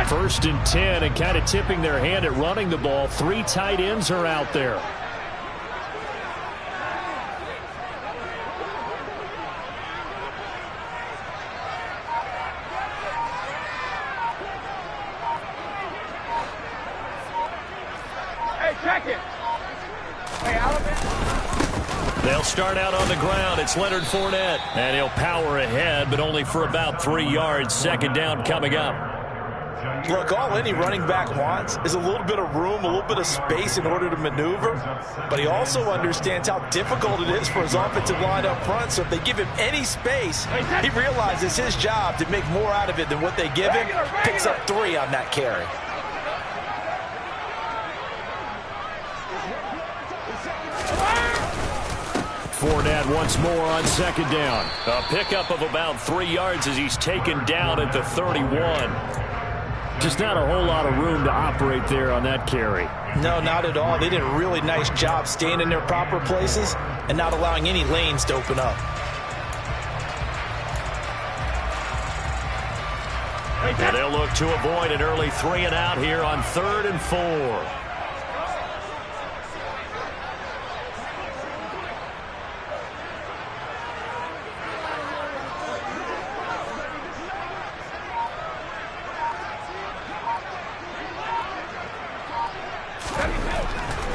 First and 10, and kind of tipping their hand at running the ball. 3 tight ends are out there. They'll start out on the ground. It's Leonard Fournette. And he'll power ahead, but only for about 3 yards. Second down coming up. Look, all any running back wants is a little bit of room, a little bit of space in order to maneuver. But he also understands how difficult it is for his offensive line up front. So if they give him any space, he realizes his job to make more out of it than what they give him. Picks up 3 on that carry. Fournette once more on second down. A pickup of about 3 yards as he's taken down at the 31. Just not a whole lot of room to operate there on that carry. No, not at all. They did a really nice job staying in their proper places and not allowing any lanes to open up. And they'll look to avoid an early 3 and out here on 3rd and 4.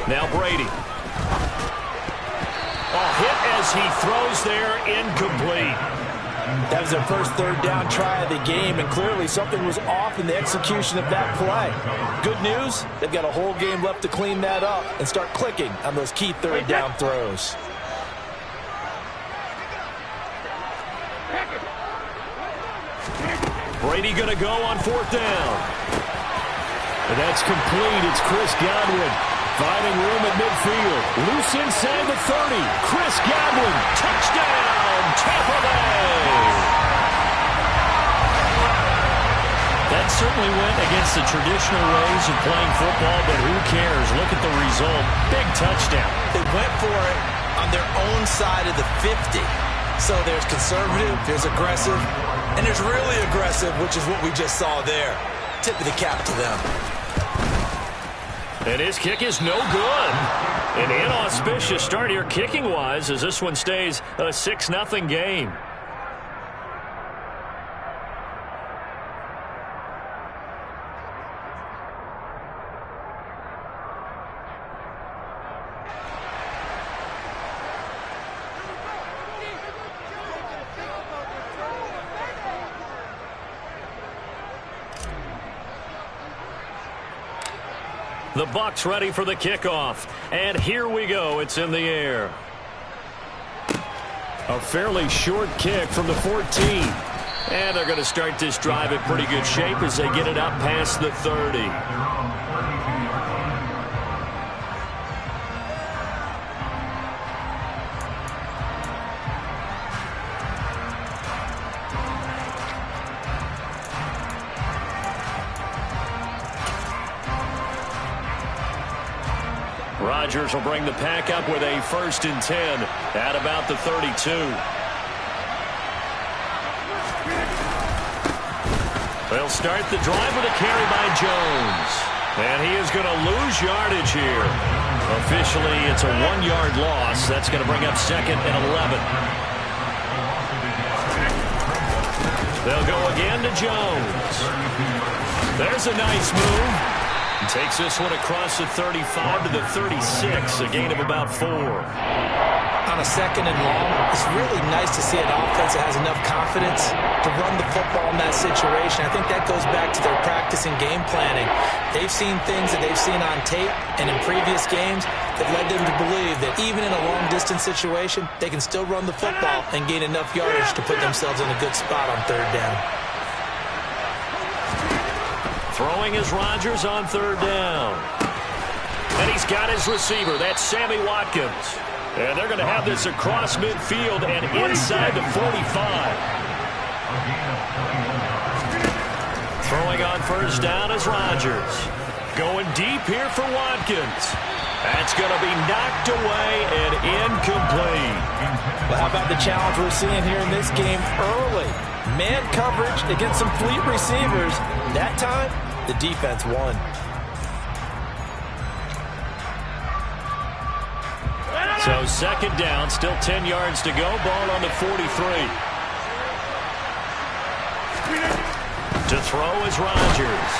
Now Brady. A hit as he throws there, incomplete. That was their first 3rd down try of the game, and clearly something was off in the execution of that play. Good news, they've got a whole game left to clean that up and start clicking on those key 3rd down throws. Brady going to go on 4th down. And that's complete. It's Chris Godwin finding room at midfield. Loose inside the 30. Chris Godwin, touchdown, Tampa Bay. That certainly went against the traditional ways of playing football, but who cares? Look at the result. Big touchdown. They went for it on their own side of the 50. So there's conservative, there's aggressive, and there's really aggressive, which is what we just saw there. Tip of the cap to them. And his kick is no good. An inauspicious start here kicking-wise as this one stays a 6-0 game. The Bucs ready for the kickoff. And here we go. It's in the air. A fairly short kick from the 14. And they're going to start this drive in pretty good shape as they get it up past the 30. Rodgers will bring the pack up with a 1st and 10 at about the 32. They'll start the drive with a carry by Jones. And he is going to lose yardage here. Officially, it's a 1-yard loss. That's going to bring up 2nd and 11. They'll go again to Jones. There's a nice move. Takes this one across the 35 to the 36, a gain of about 4. On a 2nd and long, it's really nice to see an offense that has enough confidence to run the football in that situation. I think that goes back to their practice and game planning. They've seen things that they've seen on tape and in previous games that led them to believe that even in a long-distance situation, they can still run the football and gain enough yardage to put themselves in a good spot on 3rd down. Throwing is Rodgers on 3rd down. And he's got his receiver. That's Sammy Watkins. And they're going to have this across midfield and inside the 45. Throwing on 1st down is Rodgers. Going deep here for Watkins. That's going to be knocked away and incomplete. Well, how about the challenge we're seeing here in this game early? Man coverage against some fleet receivers. That time, the defense won. So second down, still 10 yards to go. Ball on the 43. To throw is Rodgers.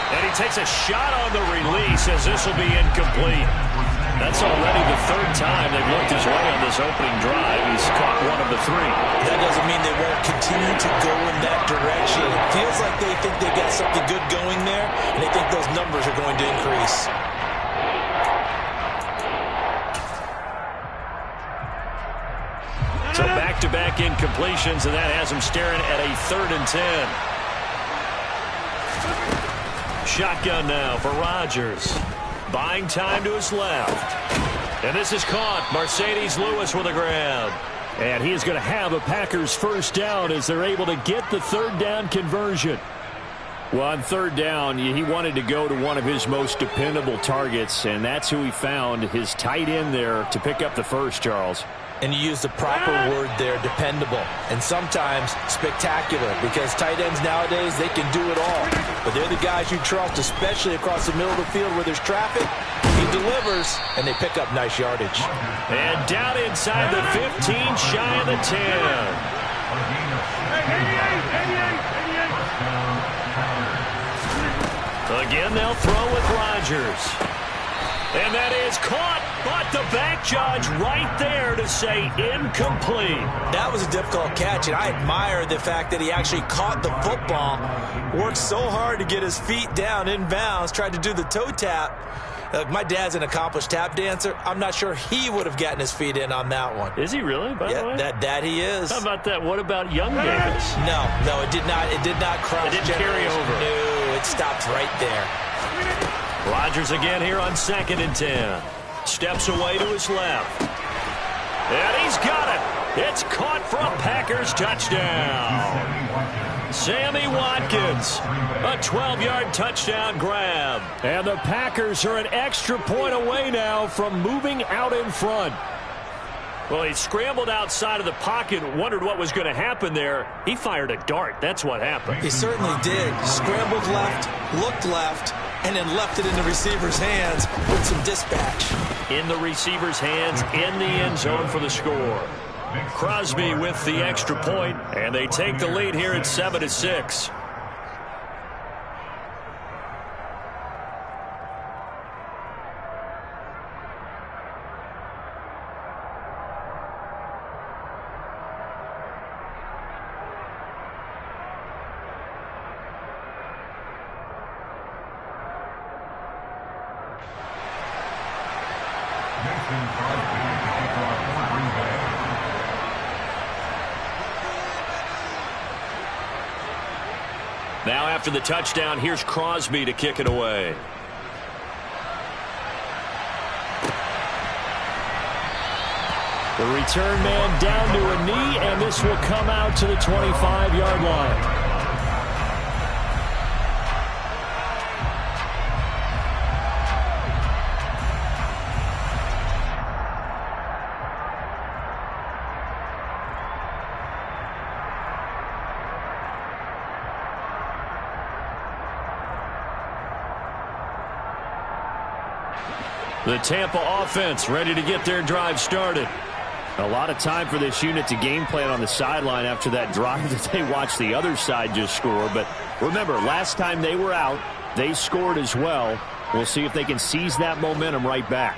And he takes a shot on the release as this will be incomplete. That's already the third time they've looked his way on this opening drive. He's caught one of the three. That doesn't mean they won't continue to go in that direction. It feels like they think they got something good going there, and they think those numbers are going to increase. So back-to-back incompletions, and that has him staring at a 3rd and 10. Shotgun now for Rodgers. Buying time to his left. And this is caught. Mercedes Lewis with a grab. And he is going to have a Packers first down as they're able to get the third down conversion. Well, on third down, he wanted to go to one of his most dependable targets, and that's who he found, his tight end there, to pick up the first, Charles. And you use the proper word there, dependable, and sometimes spectacular, because tight ends nowadays, they can do it all. But they're the guys you trust, especially across the middle of the field where there's traffic. He delivers, and they pick up nice yardage. And down inside the 15, shy of the 10. Again, they'll throw with Rodgers. And that is caught, but the back judge right there to say incomplete. That was a difficult catch, and I admire the fact that he actually caught the football, worked so hard to get his feet down inbounds, tried to do the toe tap. My dad's an accomplished tap dancer. I'm not sure he would have gotten his feet in on that one. Is he really, by the way? That he is. How about that? What about young Davis? No, it did not cross. It didn't carry over. No, it stopped right there. Rodgers again here on 2nd and 10. Steps away to his left. And he's got it. It's caught for a Packers touchdown. Sammy Watkins, a 12-yard touchdown grab. And the Packers are an extra point away now from moving out in front. Well, he scrambled outside of the pocket, wondered what was going to happen there. He fired a dart. That's what happened. He certainly did. Scrambled left, looked left, and then left it in the receiver's hands with some dispatch. In the receiver's hands, in the end zone for the score. Crosby with the extra point, and they take the lead here at 7-6. Now after the touchdown, here's Crosby to kick it away. The return man down to a knee, and this will come out to the 25-yard line. The Tampa offense ready to get their drive started. A lot of time for this unit to game plan on the sideline after that drive that they watched the other side just score. But remember, last time they were out, they scored as well. We'll see if they can seize that momentum right back.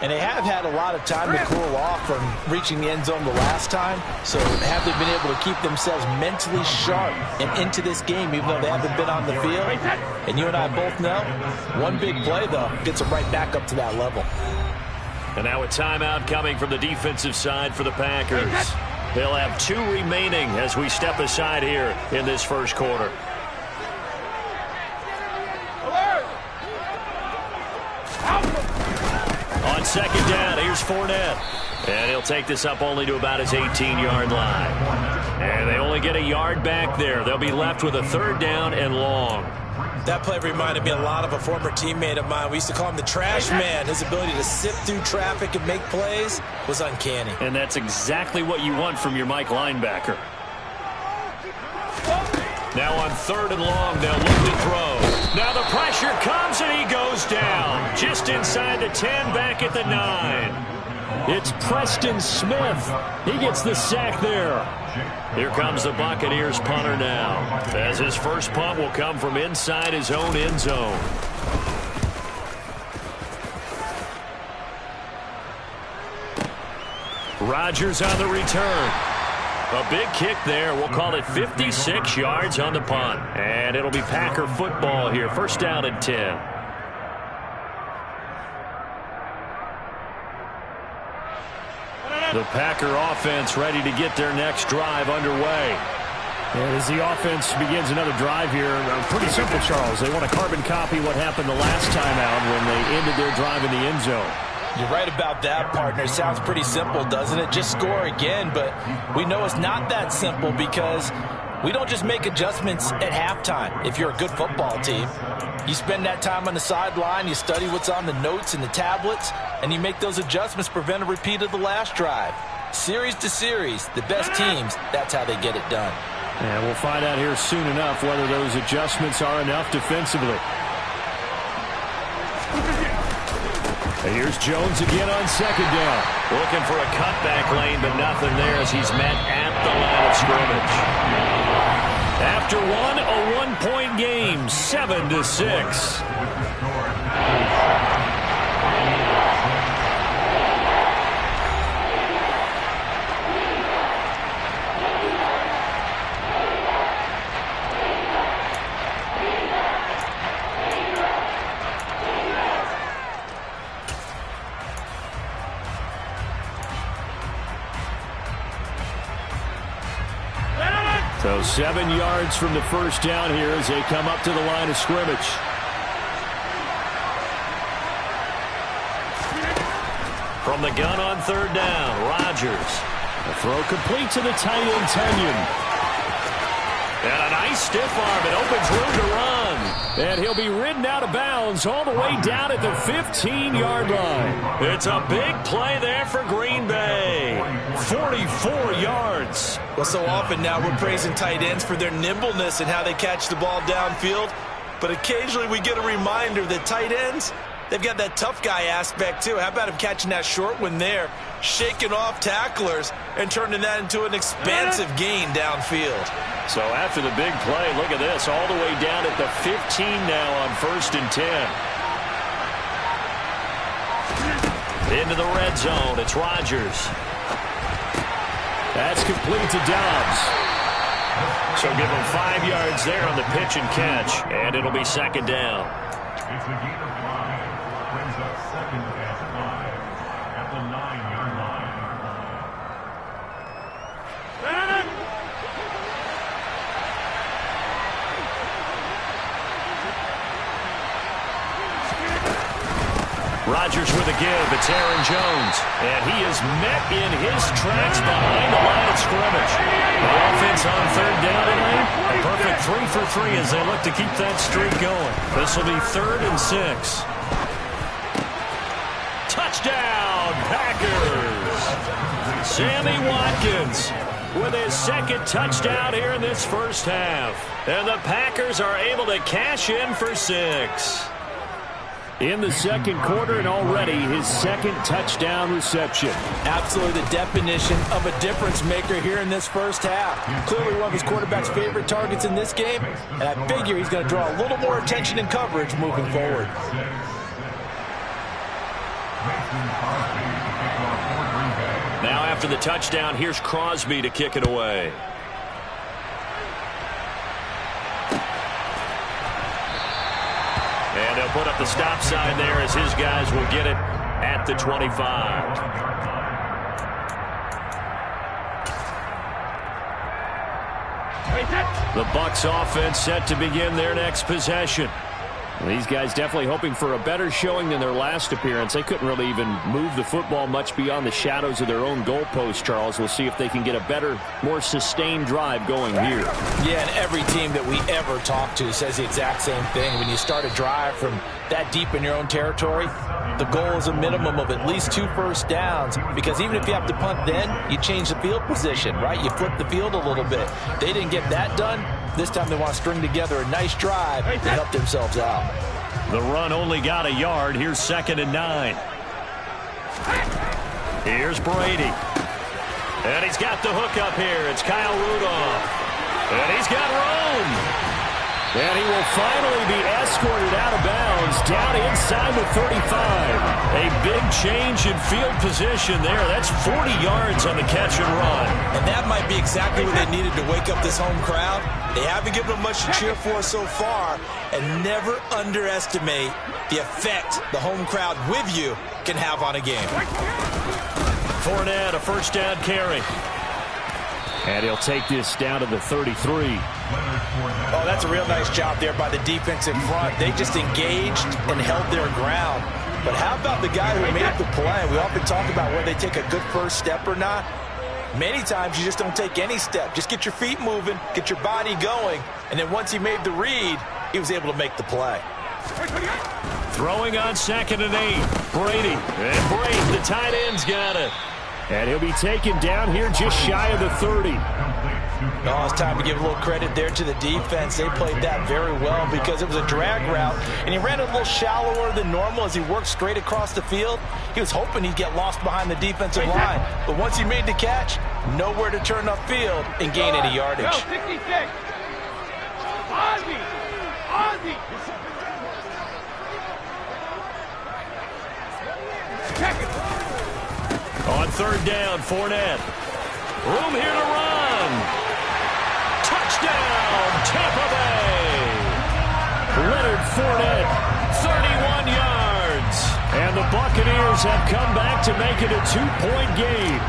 And they have had a lot of time to cool off from reaching the end zone the last time. So have they been able to keep themselves mentally sharp and into this game, even though they haven't been on the field? And you and I both know, one big play, though, gets them right back up to that level. And now a timeout coming from the defensive side for the Packers. They'll have 2 remaining as we step aside here in this first quarter. On second down, here's Fournette. And he'll take this up only to about his 18-yard line. And they only get a yard back there. They'll be left with a 3rd down and long. That play reminded me a lot of a former teammate of mine. We used to call him the trash man. His ability to sift through traffic and make plays was uncanny. And that's exactly what you want from your Mike linebacker. Now on 3rd and long, they'll look to throw. Now the pressure comes and he goes down. Just inside the 10, back at the 9. It's Preston Smith. He gets the sack there. Here comes the Buccaneers punter now, as his first punt will come from inside his own end zone. Rodgers on the return. A big kick there. We'll call it 56 yards on the punt. And it'll be Packer football here. First down and 10. The Packer offense ready to get their next drive underway. And as the offense begins another drive here, pretty simple, Charles. They want to carbon copy what happened the last time out when they ended their drive in the end zone. You're right about that, partner. Sounds pretty simple, doesn't it? Just score again, but we know it's not that simple because we don't just make adjustments at halftime if you're a good football team. You spend that time on the sideline, you study what's on the notes and the tablets, and you make those adjustments to prevent a repeat of the last drive. Series to series, the best teams, that's how they get it done. And we'll find out here soon enough whether those adjustments are enough defensively. And here's Jones again on 2nd down. Looking for a cutback lane, but nothing there as he's met at the line of scrimmage. After one, a one-point game, 7-6. So 7 yards from the first down here as they come up to the line of scrimmage. From the gun on 3rd down, Rodgers. The throw complete to the tight end, Tunyon. And a nice stiff arm. It opens room to run. And he'll be ridden out of bounds all the way down at the 15-yard line. It's a big play there for Green Bay. 44 yards. Well, so often now we're praising tight ends for their nimbleness and how they catch the ball downfield. But occasionally we get a reminder that tight ends, they've got that tough guy aspect too. How about him catching that short one there, shaking off tacklers, and turning that into an expansive gain downfield. So after the big play, look at this, all the way down at the 15 now on 1st and 10. Into the red zone, it's Rodgers. That's complete to Dobbs. So give him 5 yards there on the pitch and catch, and it'll be 2nd down. It's a gain of 5, brings up 2nd and 5 at the 9-yard line. Rodgers with a give. It's Aaron Jones. And he is met in his tracks behind the line of scrimmage. The offense on 3rd down tonight. A perfect 3 for 3 as they look to keep that streak going. This will be 3rd and 6. Touchdown, Packers. Sammy Watkins with his 2nd touchdown here in this first half. And the Packers are able to cash in for 6. In the 2nd quarter and already his 2nd touchdown reception. Absolutely the definition of a difference maker here in this first half. Clearly one of his quarterback's favorite targets in this game, and I figure he's going to draw a little more attention and coverage moving forward. Now after the touchdown, here's Crosby to kick it away. And they'll put up the stop sign there as his guys will get it at the 25. The Bucs offense set to begin their next possession. These guys definitely hoping for a better showing than their last appearance. They couldn't really even move the football much beyond the shadows of their own goalpost, Charles. We'll see if they can get a better, more sustained drive going here. Yeah, and every team that we ever talk to says the exact same thing. When you start a drive from that deep in your own territory, the goal is a minimum of at least 2 first downs, because even if you have to punt then, you change the field position, right? You flip the field a little bit. They didn't get that done. This time they want to string together a nice drive to help themselves out. The run only got a yard. Here's 2nd and 9. Here's Brady. And he's got the hook up here. It's Kyle Rudolph. And he's got room. And he will finally be escorted out of bounds down inside the 35. A big change in field position there. That's 40 yards on the catch and run. And that might be exactly what they needed to wake up this home crowd. They haven't given them much to cheer for so far. And never underestimate the effect the home crowd with you can have on a game. Fournette, a first down carry. And he'll take this down to the 33. Oh, that's a real nice job there by the defense in front. They just engaged and held their ground. But how about the guy who made the play? We often talk about whether they take a good first step or not. Many times you just don't take any step. Just get your feet moving, get your body going, and then once he made the read, he was able to make the play. Throwing on 2nd and 8. Brady. And Brady, the tight end's got it. And he'll be taken down here just shy of the 30. Oh, it's time to give a little credit there to the defense. They played that very well because it was a drag route, and he ran a little shallower than normal as he worked straight across the field. He was hoping he'd get lost behind the defensive line, but once he made the catch, nowhere to turn upfield and gain any yardage. 66. Ozzie. Ozzie. Check it. On 3rd down, Fournette. Room here to run. Touchdown, Tampa Bay. Leonard Fournette, 31 yards. And the Buccaneers have come back to make it a 2-point game.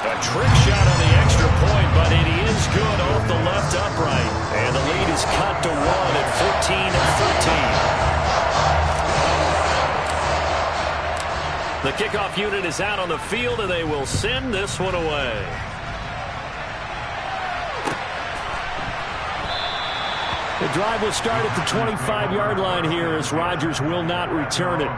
A trick shot on the extra point, but it is good off the left upright. And the lead is cut to 1 at 14-13. The kickoff unit is out on the field, and they will send this one away. The drive will start at the 25-yard line here as Rodgers will not return it.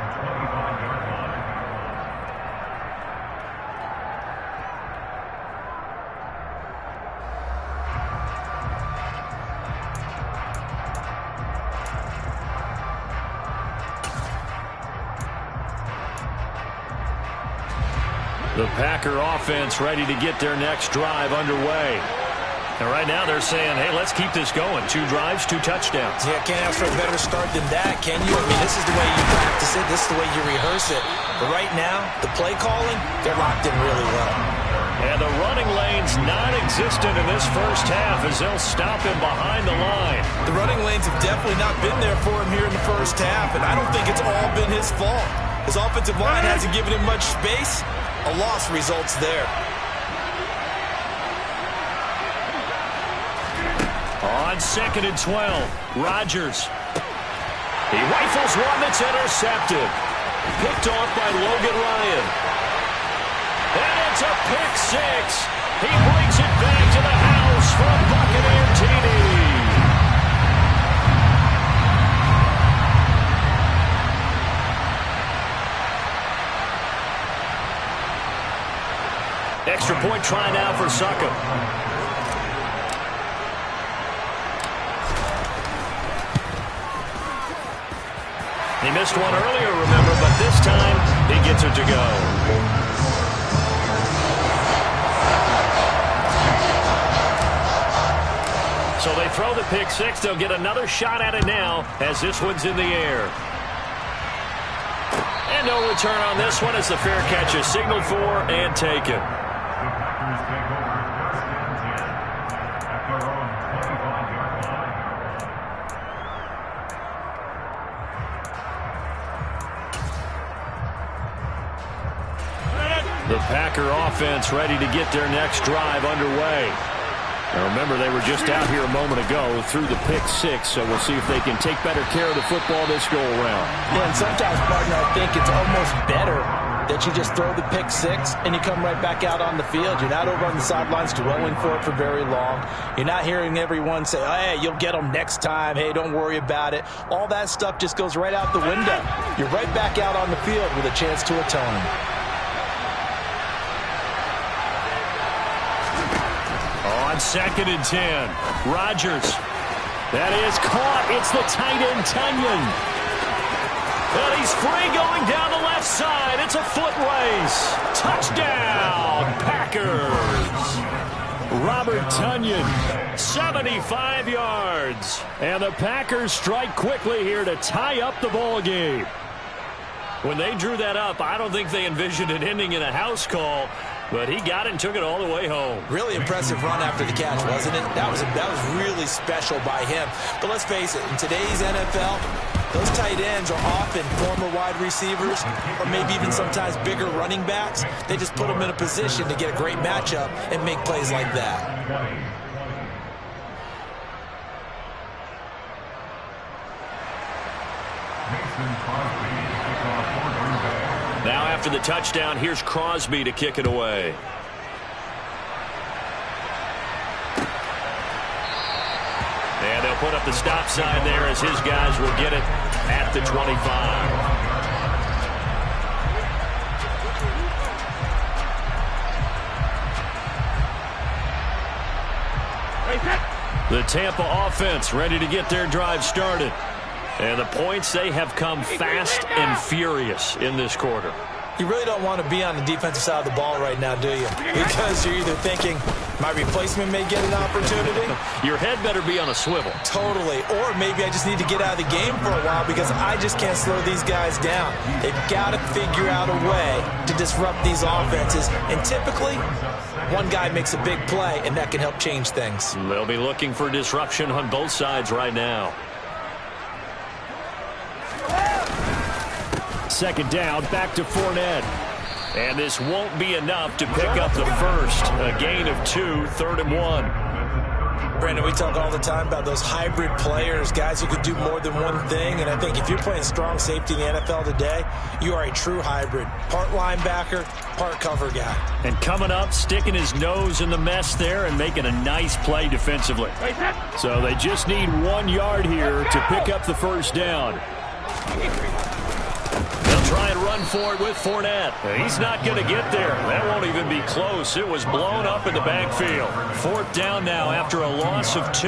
The Packer offense ready to get their next drive underway. And right now they're saying, hey, let's keep this going. 2 drives, 2 touchdowns. Yeah, can't ask for a better start than that, can you? I mean, this is the way you practice it. This is the way you rehearse it. But right now, the play calling, they're locked in really well. And the running lane's non-existent in this first half as they'll stop him behind the line. The running lanes have definitely not been there for him here in the first half, and I don't think it's all been his fault. His offensive line hasn't given him much space. A loss results there. On 2nd and 12, Rodgers. He rifles one that's intercepted. Picked off by Logan Ryan. And it's a pick 6. He brings it back to the house for a Buccaneer TD. Extra point try now for Suckup. He missed one earlier, remember, but this time he gets it to go. So they throw the pick 6. They'll get another shot at it now as this one's in the air. And no return on this one as the fair catch is signaled for and taken. The Packer offense ready to get their next drive underway. Now remember, they were just out here a moment ago through the pick six, so we'll see if they can take better care of the football this go-around. Yeah, and sometimes, partner, I think it's almost better that you just throw the pick six and you come right back out on the field. You're not over on the sidelines dwelling for it for very long. You're not hearing everyone say, hey, you'll get them next time. Hey, don't worry about it. All that stuff just goes right out the window. You're right back out on the field with a chance to atone. On 2nd and 10, Rodgers. That is caught. It's the tight end, Tunyon. And he's free going down the left side. It's a foot race. Touchdown, Packers. Robert Tunyon, 75 yards. And the Packers strike quickly here to tie up the ball game. When they drew that up, I don't think they envisioned it ending in a house call. But he got it and took it all the way home. Really impressive run after the catch, wasn't it? That was really special by him. But let's face it, in today's NFL, those tight ends are often former wide receivers or maybe even sometimes bigger running backs. They just put them in a position to get a great matchup and make plays like that. Now after the touchdown, here's Crosby to kick it away. And they'll put up the stop sign there as his guys will get it at the 25. The Tampa offense ready to get their drive started. And the points, they have come fast and furious in this quarter. You really don't want to be on the defensive side of the ball right now, do you? Because you're either thinking, my replacement may get an opportunity. Your head better be on a swivel. Totally. Or maybe I just need to get out of the game for a while because I just can't slow these guys down. They've got to figure out a way to disrupt these offenses. And typically, one guy makes a big play, and that can help change things. They'll be looking for disruption on both sides right now. 2nd down, back to Fournette. And this won't be enough to pick up the first. A gain of 2, 3rd and 1. Brandon, we talk all the time about those hybrid players, guys who could do more than one thing. And I think if you're playing strong safety in the NFL today, you are a true hybrid. Part linebacker, part cover guy. And coming up, sticking his nose in the mess there and making a nice play defensively. So they just need 1 yard here to pick up the first down. They'll try and run for it with Fournette. He's not going to get there. That won't even be close. It was blown up in the backfield. 4th down now after a loss of 2.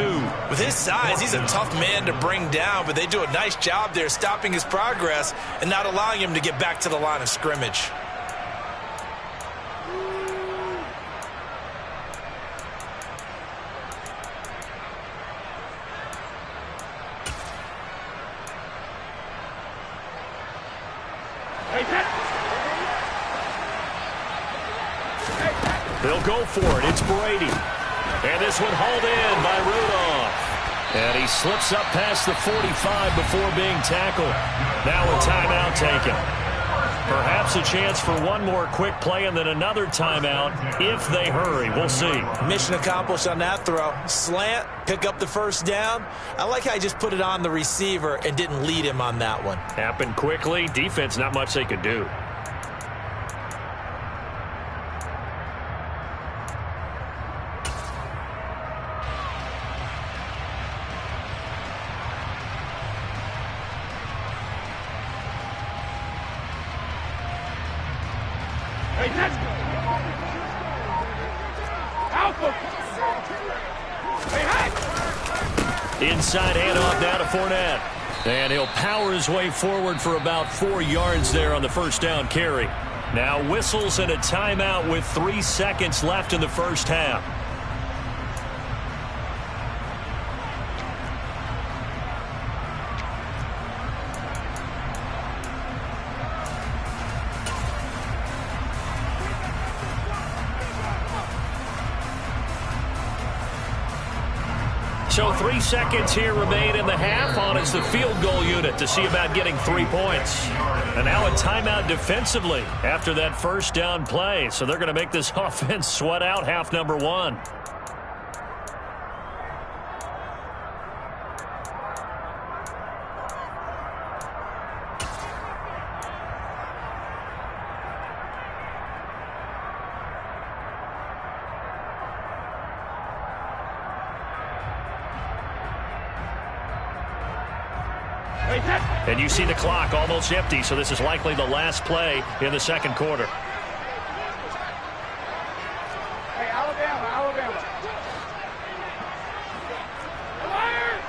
With his size, he's a tough man to bring down, but they do a nice job there stopping his progress and not allowing him to get back to the line of scrimmage. They'll go for it. It's Brady. And this one hauled in by Rudolph. And he slips up past the 45 before being tackled. Now a timeout taken. Perhaps a chance for one more quick play and then another timeout if they hurry. We'll see. Mission accomplished on that throw. Slant, pick up the first down. I like how he just put it on the receiver and didn't lead him on that one. Happened quickly. Defense, not much they could do. Inside handoff now to Fournette. And he'll power his way forward for about 4 yards there on the first down carry. Now whistles and a timeout with 3 seconds left in the first half. So 3 seconds here remain in the half. On is the field goal unit to see about getting 3 points. And now a timeout defensively after that first down play. So they're going to make this offense sweat out half number 1. And you see the clock almost empty, so this is likely the last play in the second quarter. Hey, Alabama. Fire!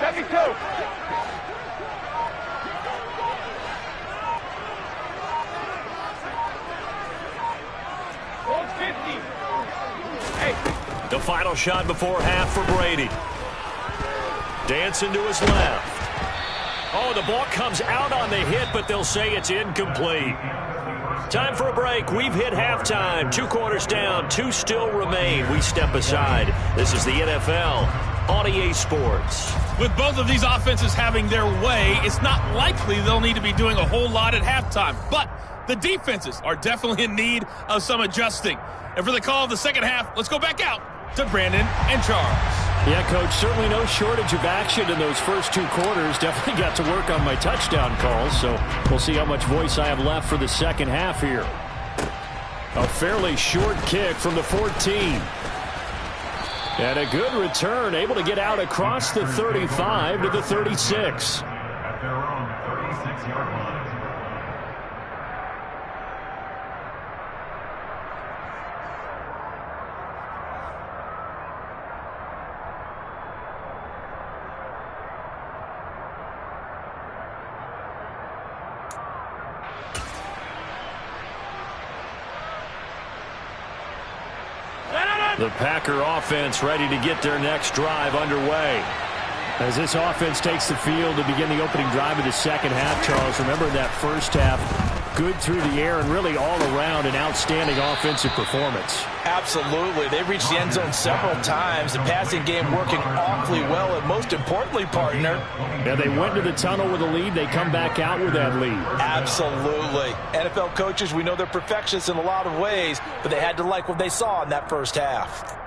72. Hey. The final shot before half for Brady. Dancing to his left. Oh, the ball comes out on the hit, but they'll say it's incomplete. Time for a break. We've hit halftime. 2 quarters down. 2 still remain. We step aside. This is the NFL on EA Sports. With both of these offenses having their way, it's not likely they'll need to be doing a whole lot at halftime. But the defenses are definitely in need of some adjusting. And for the call of the second half, let's go back out to Brandon and Charles. Yeah, Coach, certainly no shortage of action in those first 2 quarters. Definitely got to work on my touchdown calls, so we'll see how much voice I have left for the second half here. A fairly short kick from the 14. And a good return, able to get out across the 35 to the 36. At their own 36-yard line. The Packer offense ready to get their next drive underway. As this offense takes the field to begin the opening drive of the second half, Charles, remember that first half, good through the air and really all around an outstanding offensive performance. Absolutely. They reached the end zone several times. The passing game working awfully well, and most importantly, partner. Yeah, they went to the tunnel with a lead. They come back out with that lead. Absolutely. NFL coaches, we know they're perfectionists in a lot of ways, but they had to like what they saw in that first half.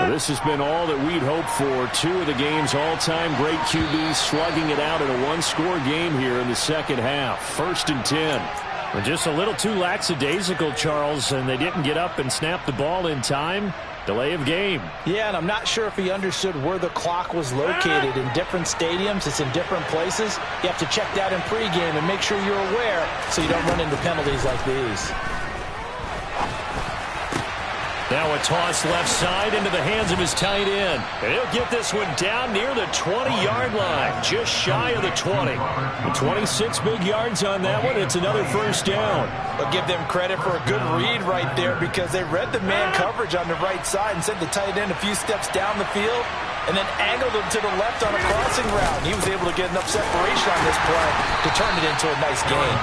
This has been all that we'd hoped for. 2 of the game's all-time great QBs slugging it out in a 1-score game here in the second half. 1st and 10. And just a little too lackadaisical, Charles, and they didn't get up and snap the ball in time. Delay of game. Yeah, and I'm not sure if he understood where the clock was located. In different stadiums, it's in different places. You have to check that in pregame and make sure you're aware so you don't run into penalties like these. Now a toss left side into the hands of his tight end. And he'll get this one down near the 20-yard line, just shy of the 20. The 26 big yards on that one. It's another first down. I'll give them credit for a good read right there because they read the man coverage on the right side and sent the tight end a few steps down the field and then angled him to the left on a crossing route. And he was able to get enough separation on this play to turn it into a nice gain.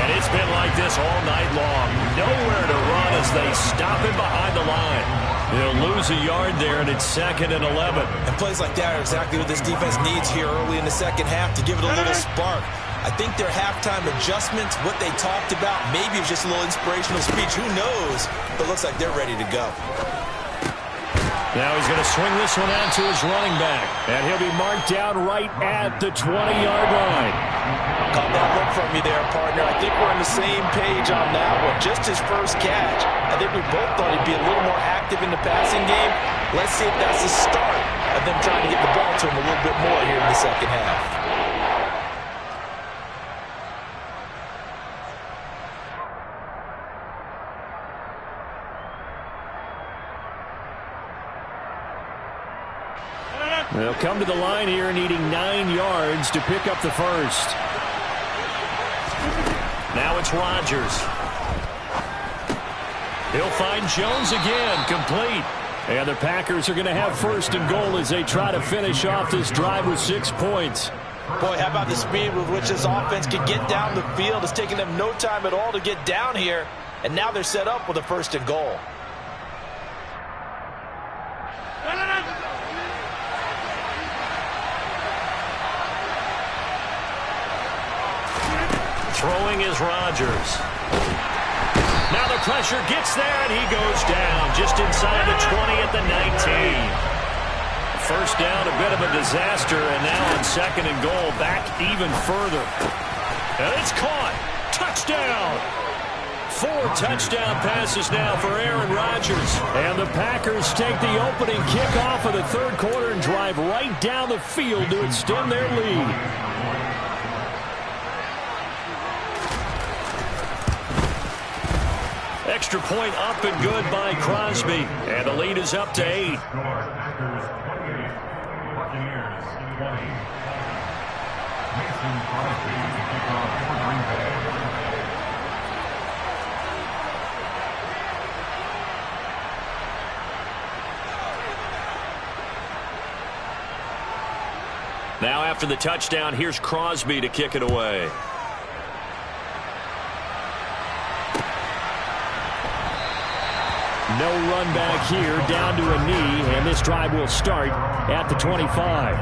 And it's been like this all night long. Nowhere to run as they stop him behind the line. They'll lose a yard there, and it's 2nd and 11. And plays like that are exactly what this defense needs here early in the second half to give it a little spark. I think their halftime adjustments, what they talked about, maybe it was just a little inspirational speech. Who knows? But it looks like they're ready to go. Now he's going to swing this one out to his running back. And he'll be marked down right at the 20-yard line. Caught that look from you there, partner. I think we're on the same page on that one. Just his first catch. I think we both thought he'd be a little more active in the passing game. Let's see if that's the start of them trying to get the ball to him a little bit more here in the second half. They'll come to the line here needing 9 yards to pick up the first. Now it's Rodgers. He'll find Jones again, complete. And the Packers are going to have first and goal as they try to finish off this drive with 6 points. Boy, how about the speed with which this offense can get down the field? It's taking them no time at all to get down here. And now they're set up with a first and goal. Throwing is Rodgers. Now the pressure gets there, and he goes down just inside the 20 at the 19. First down, a bit of a disaster, and now on second and goal, back even further. And it's caught. Touchdown. 4 touchdown passes now for Aaron Rodgers. And the Packers take the opening kickoff of the third quarter and drive right down the field to extend their lead. Extra point up and good by Crosby. And the lead is up to 8. Now after the touchdown, here's Crosby to kick it away. No run back here, down to a knee, and this drive will start at the 25.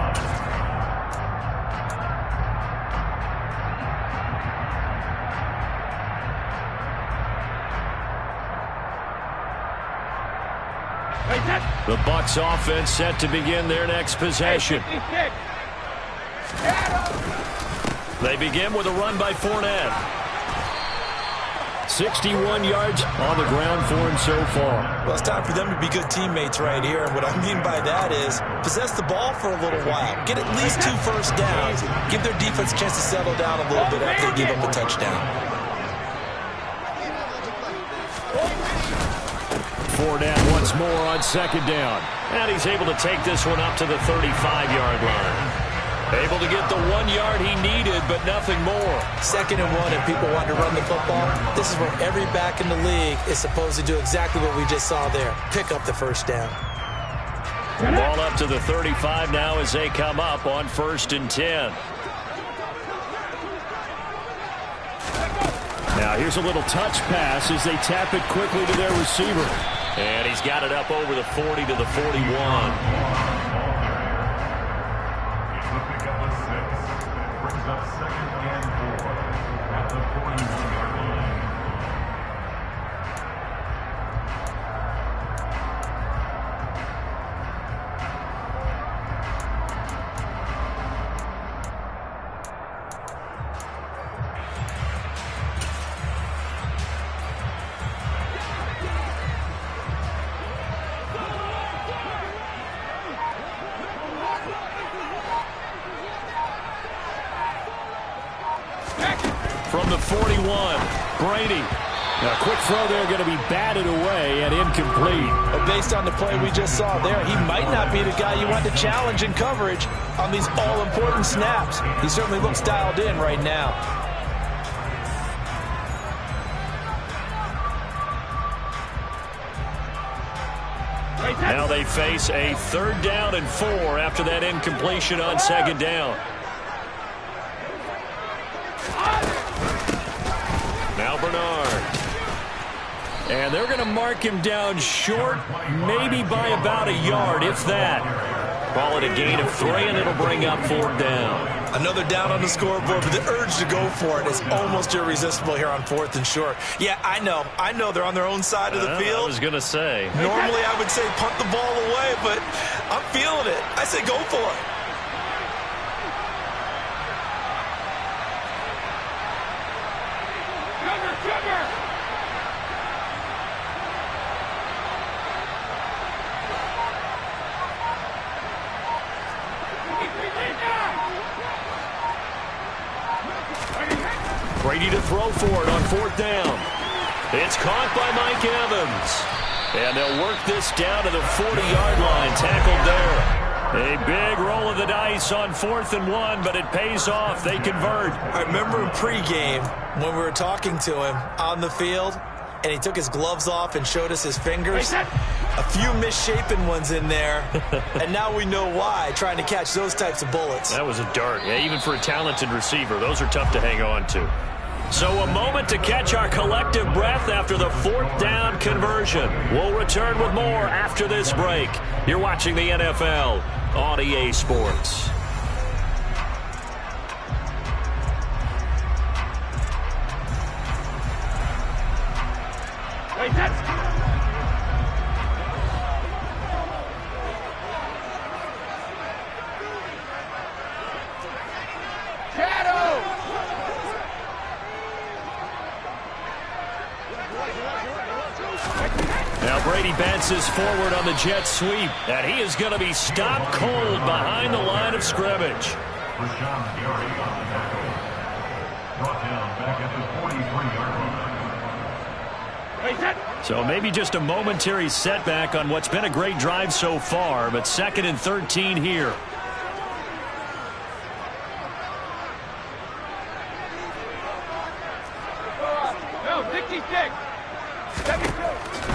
The Bucs offense set to begin their next possession. They begin with a run by Fournette. 61 yards on the ground for him so far. Well, it's time for them to be good teammates right here. And what I mean by that is possess the ball for a little while. Get at least 2 first downs. Give their defense a chance to settle down a little bit after they give them a touchdown. Fournette once more on second down. And he's able to take this one up to the 35-yard line. Able to get the 1 yard he needed, but nothing more. Second and 1, if people want to run the football, this is where every back in the league is supposed to do exactly what we just saw there. Pick up the first down. Ball up to the 35 now as they come up on 1st and 10. Now here's a little touch pass as they tap it quickly to their receiver. And he's got it up over the 40 to the 41. From the 41, Brady. Now, a quick throw there going to be batted away and incomplete. But based on the play we just saw there, he might not be the guy you want to challenge in coverage on these all-important snaps. He certainly looks dialed in right now. Now they face a 3rd down and 4 after that incompletion on second down. Now Bernard. And they're going to mark him down short, maybe by about a yard, if that. Call it a gain of 3, and it'll bring up 4th down. Another down on the scoreboard, but the urge to go for it is almost irresistible here on 4th and short. Yeah, I know they're on their own side of the field. I was going to say. Normally I would say punt the ball away, but I'm feeling it. I say go for it. Brady to throw for it on 4th down. It's caught by Mike Evans. And they'll work this down to the 40-yard line. Tackled there. A big roll of the dice on 4th and 1, but it pays off. They convert. I remember in pregame when we were talking to him on the field, and he took his gloves off and showed us his fingers. A few misshapen ones in there, and now we know why, trying to catch those types of bullets. That was a dart. Yeah, even for a talented receiver, those are tough to hang on to. So a moment to catch our collective breath after the 4th down conversion. We'll return with more after this break. You're watching the NFL on EA Sports. Wait, that's... Now Brady bounces forward on the jet sweep, and he is going to be stopped cold behind the line of scrimmage. So maybe just a momentary setback on what's been a great drive so far, but 2nd and 13 here.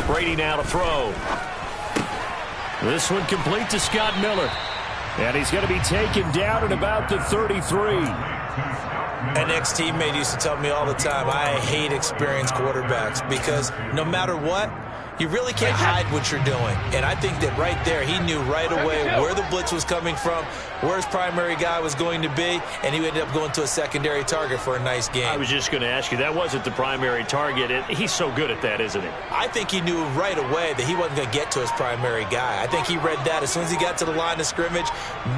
Brady now to throw. This one complete to Scott Miller. And he's going to be taken down at about the 33. An ex-teammate used to tell me all the time, I hate experienced quarterbacks because no matter what, you really can't hide what you're doing. And I think that right there, he knew right away where the blitz was coming from, where his primary guy was going to be, and he ended up going to a secondary target for a nice game. I was just going to ask you, that wasn't the primary target. He's so good at that, isn't he? I think he knew right away that he wasn't going to get to his primary guy. I think he read that as soon as he got to the line of scrimmage,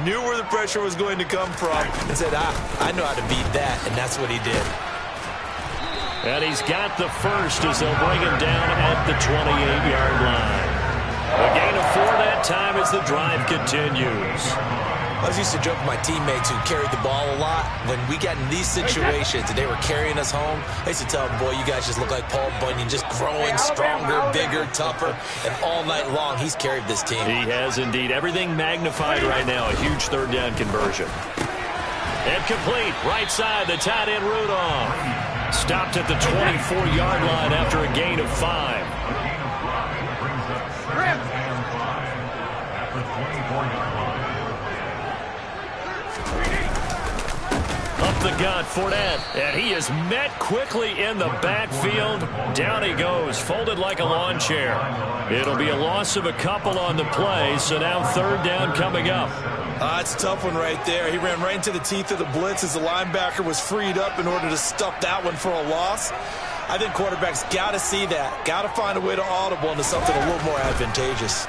knew where the pressure was going to come from, and said, I know how to beat that, and that's what he did. And he's got the first as they'll bring him down at the 28-yard line. A gain of 4 that time as the drive continues. I used to joke with my teammates who carried the ball a lot. When we got in these situations and they were carrying us home, I used to tell them, boy, you guys just look like Paul Bunyan, just growing stronger, bigger, tougher. And all night long, he's carried this team. He has indeed. Everything magnified right now. A huge 3rd down conversion. And complete. Right side, the tight end Rudolph. Stopped at the 24-yard line after a gain of 5. Up the gut, Fournette, and he is met quickly in the backfield. Down he goes, folded like a lawn chair. It'll be a loss of a couple on the play, so now 3rd down coming up. It's a tough one right there. He ran right into the teeth of the blitz as the linebacker was freed up in order to stuff that one for a loss. I think quarterbacks got to see that, got to find a way to audible into something a little more advantageous.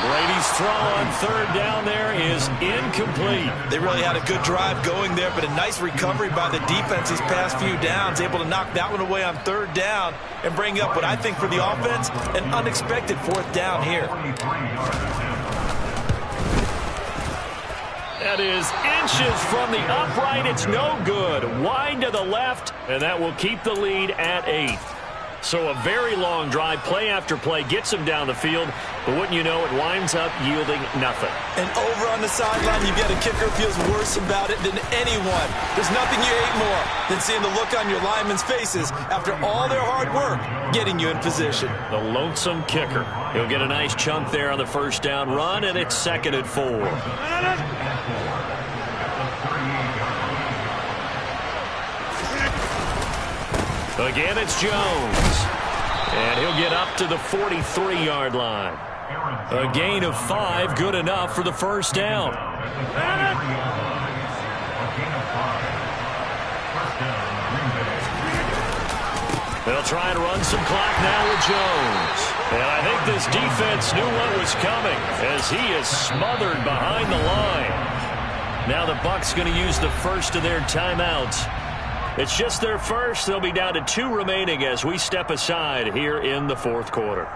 Brady's throw on 3rd down there is incomplete. They really had a good drive going there, but a nice recovery by the defense these past few downs, able to knock that one away on 3rd down and bring up what I think for the offense, an unexpected 4th down here. That is inches from the upright. It's no good. Wide to the left, and that will keep the lead at 8. So a very long drive, play after play, gets him down the field, but wouldn't you know, it winds up yielding nothing. And over on the sideline, you've got a kicker who feels worse about it than anyone. There's nothing you hate more than seeing the look on your linemen's faces after all their hard work getting you in position. The lonesome kicker. He'll get a nice chunk there on the 1st down run, and it's 2nd and 4. Again, it's Jones. And he'll get up to the 43-yard line. A gain of 5, good enough for the 1st down. They'll try and run some clock now with Jones. And I think this defense knew what was coming as he is smothered behind the line. Now the Bucs going to use the first of their timeouts. It's just their first. They'll be down to 2 remaining as we step aside here in the 4th quarter.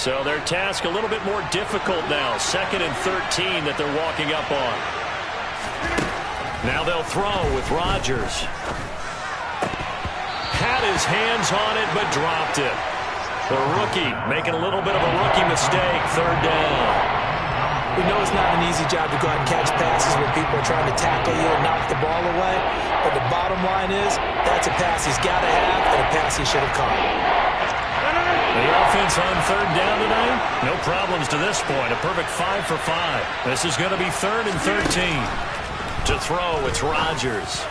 So their task a little bit more difficult now. 2nd and 13 that they're walking up on. Now they'll throw with Rodgers. Had his hands on it, but dropped it. The rookie making a little bit of a rookie mistake. 3rd down. We know it's not an easy job to go out and catch passes when people are trying to tackle you and knock the ball away. But the bottom line is, that's a pass he's got to have and a pass he should have caught. The offense on 3rd down tonight, no problems to this point. A perfect 5 for 5. This is going to be 3rd and 13. To throw, it's Rodgers.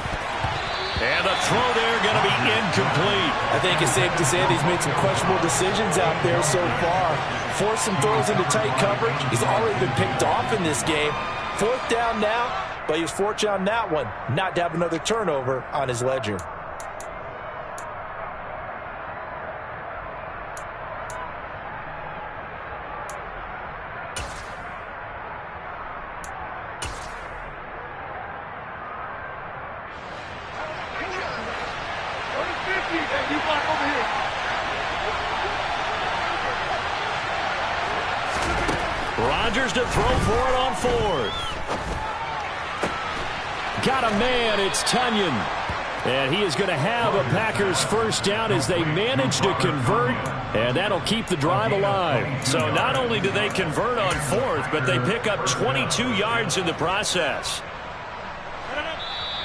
And the throw there going to be incomplete. I think it's safe to say that he's made some questionable decisions out there so far. Forced some throws into tight coverage. He's already been picked off in this game. 4th down now, but he was fortunate on that one not to have another turnover on his ledger. Rodgers to throw for it on 4th. Got a man, it's Tunyon. And he is going to have a Packers 1st down as they manage to convert, and that'll keep the drive alive. So not only do they convert on 4th, but they pick up 22 yards in the process.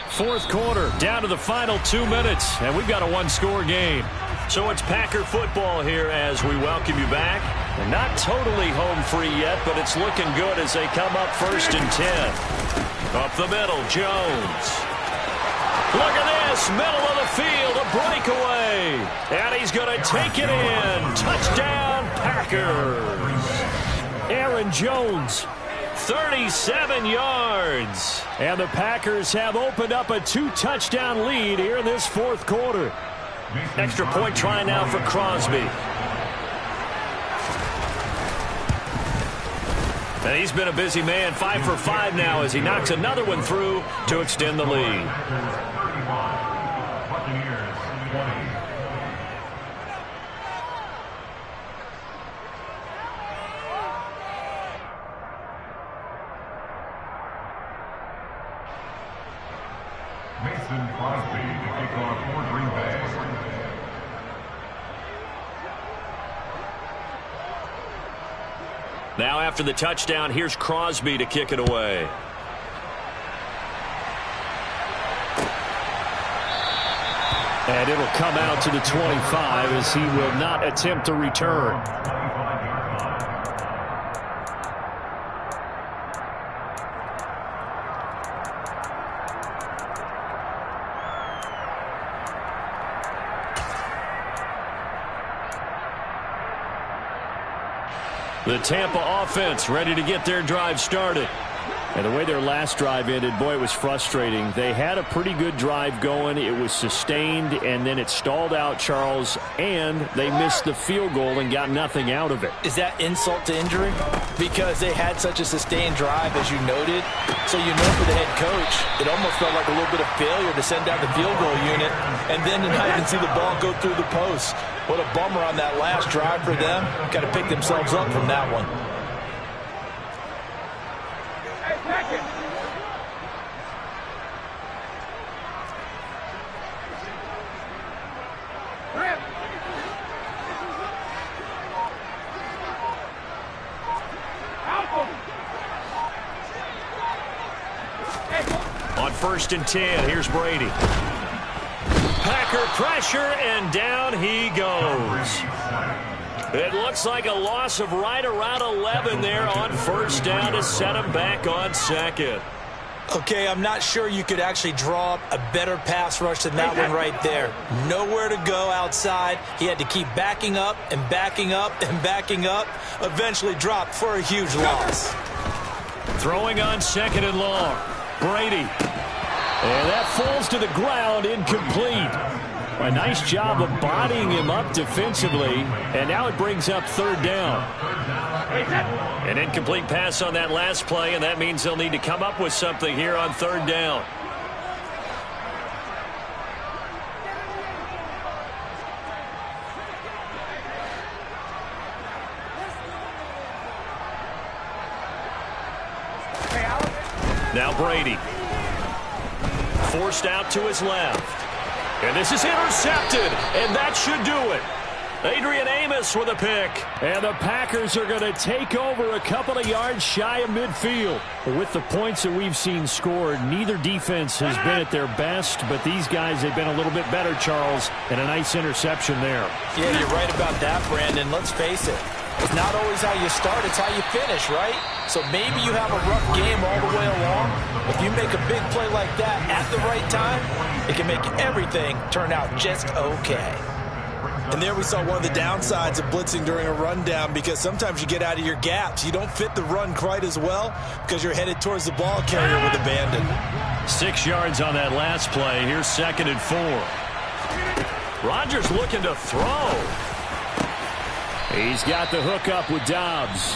4th quarter, down to the final 2 minutes, and we've got a 1-score game. So it's Packer football here as we welcome you back. They're not totally home free yet, but it's looking good as they come up 1st and 10. Up the middle, Jones. Look at this, middle of the field, a breakaway. And he's going to take it in. Touchdown, Packers. Aaron Jones, 37 yards. And the Packers have opened up a 2-touchdown lead here in this 4th quarter. Extra point try now for Crosby. And he's been a busy man, 5 for 5 now as he knocks another one through to extend the lead. Mason Crosby to kick off for Green Bay. Now after the touchdown, here's Crosby to kick it away. And it'll come out to the 25 as he will not attempt to return. The Tampa offense ready to get their drive started. And the way their last drive ended, boy, it was frustrating. They had a pretty good drive going. It was sustained, and then it stalled out, Charles, and they missed the field goal and got nothing out of it. Is that insult to injury? Because they had such a sustained drive, as you noted. So you know for the head coach, it almost felt like a little bit of failure to send out the field goal unit and then to not even see the ball go through the post. What a bummer on that last drive for them. Got to pick themselves up from that one. On 1st and 10, here's Brady. Packer pressure, and down he goes. It looks like a loss of right around 11 there on 1st down to set him back on 2nd. Okay, I'm not sure you could actually draw up a better pass rush than that one right there. Nowhere to go outside. He had to keep backing up and backing up and backing up. Eventually dropped for a huge loss. Throwing on 2nd and long. Brady. And that falls to the ground, incomplete. A nice job of bodying him up defensively, and now it brings up 3rd down. An incomplete pass on that last play, and that means they'll need to come up with something here on 3rd down. Now Brady. Forced out to his left. And this is intercepted, and that should do it. Adrian Amos with a pick. And the Packers are going to take over a couple of yards shy of midfield. With the points that we've seen scored, neither defense has been at their best, but these guys have been a little bit better, Charles, and a nice interception there. Yeah, you're right about that, Brandon. Let's face it. It's not always how you start, it's how you finish, right? So maybe you have a rough game all the way along. If you make a big play like that at the right time, it can make everything turn out just okay. And there we saw one of the downsides of blitzing during a rundown, because sometimes you get out of your gaps. You don't fit the run quite as well because you're headed towards the ball carrier with abandon. 6 yards on that last play. Here's 2nd and 4. Rodgers looking to throw. He's got the hook up with Dobbs.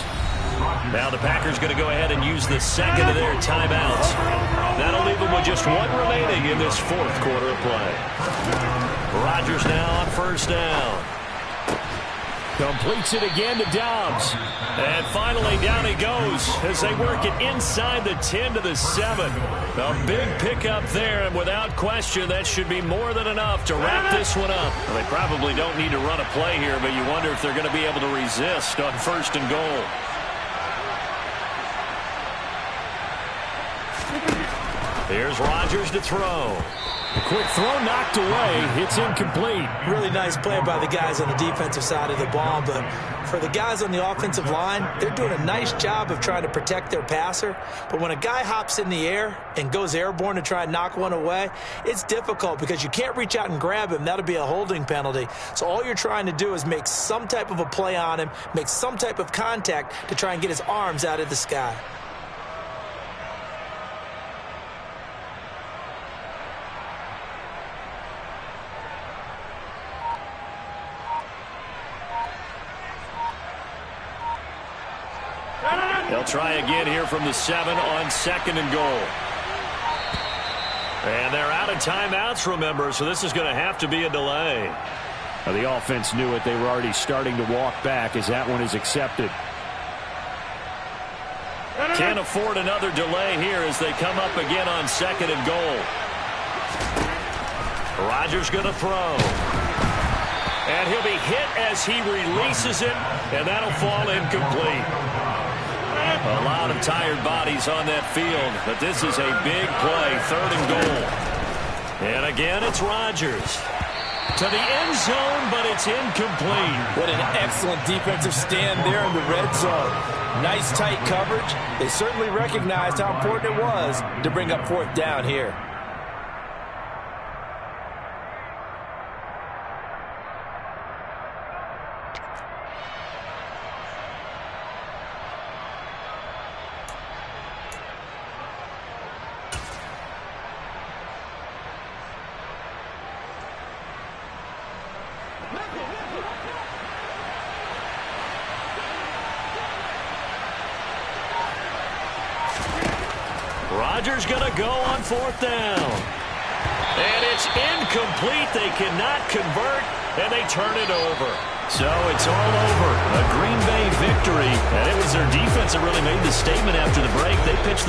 Now the Packers going to go ahead and use the second of their timeouts. That'll leave them with just one remaining in this 4th quarter of play. Rodgers now on 1st down. Completes it again to Dobbs. And finally down he goes as they work it inside the 10 to the 7. A big pickup there, and without question that should be more than enough to wrap this one up. Well, they probably don't need to run a play here, but you wonder if they're going to be able to resist on 1st and goal. Here's Rodgers to throw. A quick throw knocked away. It's incomplete. Really nice play by the guys on the defensive side of the ball, but for the guys on the offensive line, they're doing a nice job of trying to protect their passer. But when a guy hops in the air and goes airborne to try and knock one away, it's difficult because you can't reach out and grab him. That'll be a holding penalty. So all you're trying to do is make some type of a play on him, make some type of contact to try and get his arms out of the sky. They'll try again here from the 7 on 2nd and goal. And they're out of timeouts, remember, so this is going to have to be a delay. Now, the offense knew it. They were already starting to walk back as that one is accepted. Can't afford another delay here as they come up again on 2nd and goal. Rodgers going to throw. And he'll be hit as he releases it, and that'll fall incomplete. A lot of tired bodies on that field, but this is a big play, 3rd and goal. And again, it's Rodgers. To the end zone, but it's incomplete. What an excellent defensive stand there in the red zone. Nice tight coverage. They certainly recognized how important it was to bring up 4th down here. Rodgers going to go on 4th down. And it's incomplete. They cannot convert, and they turn it over. So it's all over. A Green Bay victory. And it was their defense that really made the statement after the break. They pitched the